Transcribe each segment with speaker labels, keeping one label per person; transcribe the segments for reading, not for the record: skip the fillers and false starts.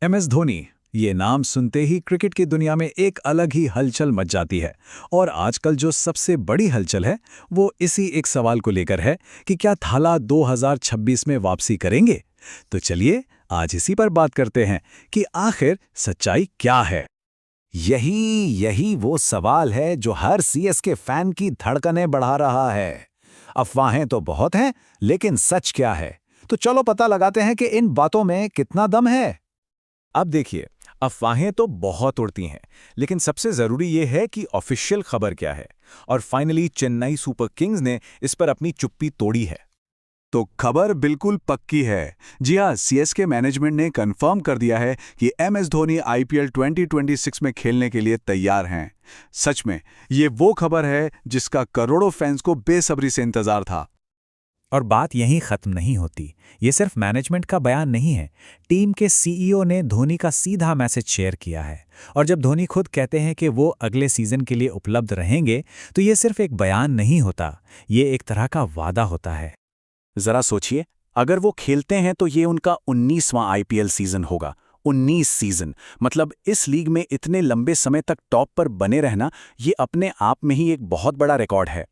Speaker 1: MS Dhoni, ये नाम सुनते ही क्रिकेट की दुनिया में एक अलग ही हलचल मच जाती है। और आजकल जो सबसे बड़ी हलचल है वो इसी एक सवाल को लेकर है कि क्या थाला 2026 में वापसी करेंगे। तो चलिए आज इसी पर बात करते हैं कि आखिर सच्चाई क्या है।
Speaker 2: यही यही वो सवाल है जो हर सीएसके फैन की धड़कनें बढ़ा रहा है। अफवाहें तो बहुत हैं, लेकिन सच क्या है? तो चलो पता लगाते हैं कि इन बातों में कितना दम है।
Speaker 3: अब देखिए, अफवाहें तो बहुत उड़ती हैं, लेकिन सबसे जरूरी ये है कि ऑफिशियल खबर क्या है। और फाइनली चेन्नई सुपर किंग्स ने इस पर अपनी चुप्पी तोड़ी है।
Speaker 4: तो खबर बिल्कुल पक्की है। जी हाँ, सीएसके मैनेजमेंट ने कंफर्म कर दिया है कि MS धोनी IPL 2026 में खेलने के लिए तैयार हैं। सच में ये वो खबर है जिसका करोड़ों फैंस को बेसब्री से इंतजार था।
Speaker 5: और बात यहीं खत्म नहीं होती। ये सिर्फ मैनेजमेंट का बयान नहीं है। टीम के CEO ने धोनी का सीधा मैसेज शेयर किया है। और जब धोनी खुद कहते हैं कि वो अगले सीजन के लिए उपलब्ध रहेंगे, तो ये सिर्फ एक बयान नहीं होता, ये एक तरह का वादा होता है।
Speaker 2: जरा सोचिए, अगर वो खेलते हैं तो ये उनका 19वां IPL सीजन होगा। 19 सीजन, मतलब इस लीग में इतने लंबे समय तक टॉप पर बने रहना, ये अपने आप में ही एक बहुत बड़ा रिकॉर्ड है।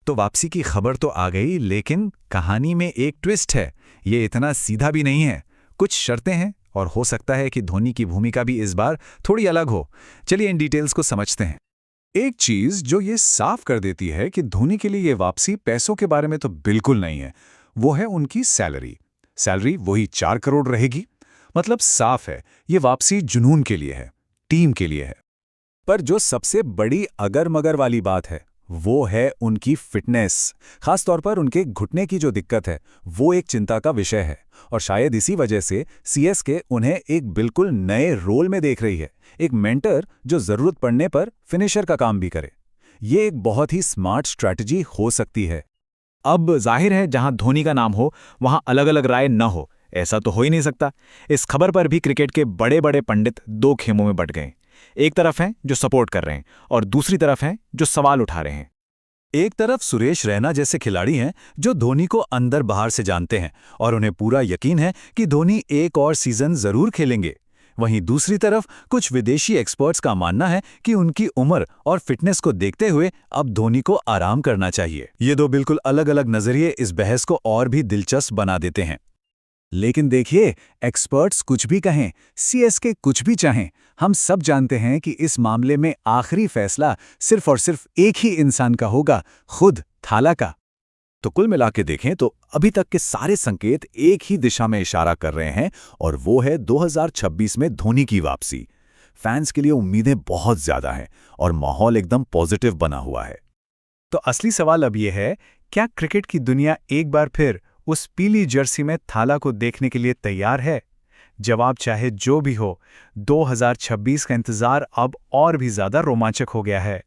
Speaker 1: तो वापसी की खबर तो आ गई, लेकिन कहानी में एक ट्विस्ट है। ये इतना सीधा भी नहीं है, कुछ शर्तें हैं और हो सकता है कि धोनी की भूमिका भी इस बार थोड़ी अलग हो। चलिए इन डिटेल्स को समझते हैं। एक चीज जो ये साफ कर देती है कि धोनी के लिए ये वापसी पैसों के बारे में तो बिल्कुल नहीं है, वो है उनकी सैलरी। सैलरी वही 4 करोड़ रहेगी। मतलब साफ है, ये वापसी जुनून के लिए है, टीम के लिए है।
Speaker 3: पर जो सबसे बड़ी अगर मगर वाली बात है वो है उनकी फिटनेस। खास तौर पर उनके घुटने की जो दिक्कत है वो एक चिंता का विषय है। और शायद इसी वजह से सीएसके उन्हें एक बिल्कुल नए रोल में देख रही है, एक मेंटर जो जरूरत पड़ने पर फिनिशर का काम भी करे। ये एक बहुत ही स्मार्ट स्ट्रैटेजी हो सकती है।
Speaker 5: अब जाहिर है, जहां धोनी का नाम हो वहां अलग अलग राय न हो, ऐसा तो हो ही नहीं सकता। इस खबर पर भी क्रिकेट के बड़े बड़े पंडित दो खेमों में बंट गए। एक तरफ हैं जो सपोर्ट कर रहे हैं और दूसरी तरफ हैं जो सवाल उठा रहे हैं।
Speaker 4: एक तरफ सुरेश रैना जैसे खिलाड़ी हैं जो धोनी को अंदर बाहर से जानते हैं और उन्हें पूरा यकीन है कि धोनी एक और सीजन जरूर खेलेंगे। वहीं दूसरी तरफ कुछ विदेशी एक्सपर्ट्स का मानना है कि उनकी उम्र और फिटनेस को देखते हुए अब धोनी को आराम करना चाहिए। ये दो बिल्कुल अलग अलग नजरिए इस बहस को और भी दिलचस्प बना देते हैं।
Speaker 1: लेकिन देखिए, एक्सपर्ट्स कुछ भी कहें, सीएसके कुछ भी चाहें, हम सब जानते हैं कि इस मामले में आखिरी फैसला सिर्फ और सिर्फ एक ही इंसान का होगा, खुद थाला का।
Speaker 2: तो कुल मिला के देखें तो अभी तक के सारे संकेत एक ही दिशा में इशारा कर रहे हैं, और वो है 2026 में धोनी की वापसी। फैंस के लिए उम्मीदें बहुत ज्यादा हैं और माहौल एकदम पॉजिटिव बना हुआ है।
Speaker 5: तो असली सवाल अब यह है, क्या क्रिकेट की दुनिया एक बार फिर उस पीली जर्सी में थाला को देखने के लिए तैयार है? जवाब चाहे जो भी हो, 2026 का इंतजार अब और भी ज्यादा रोमांचक हो गया है।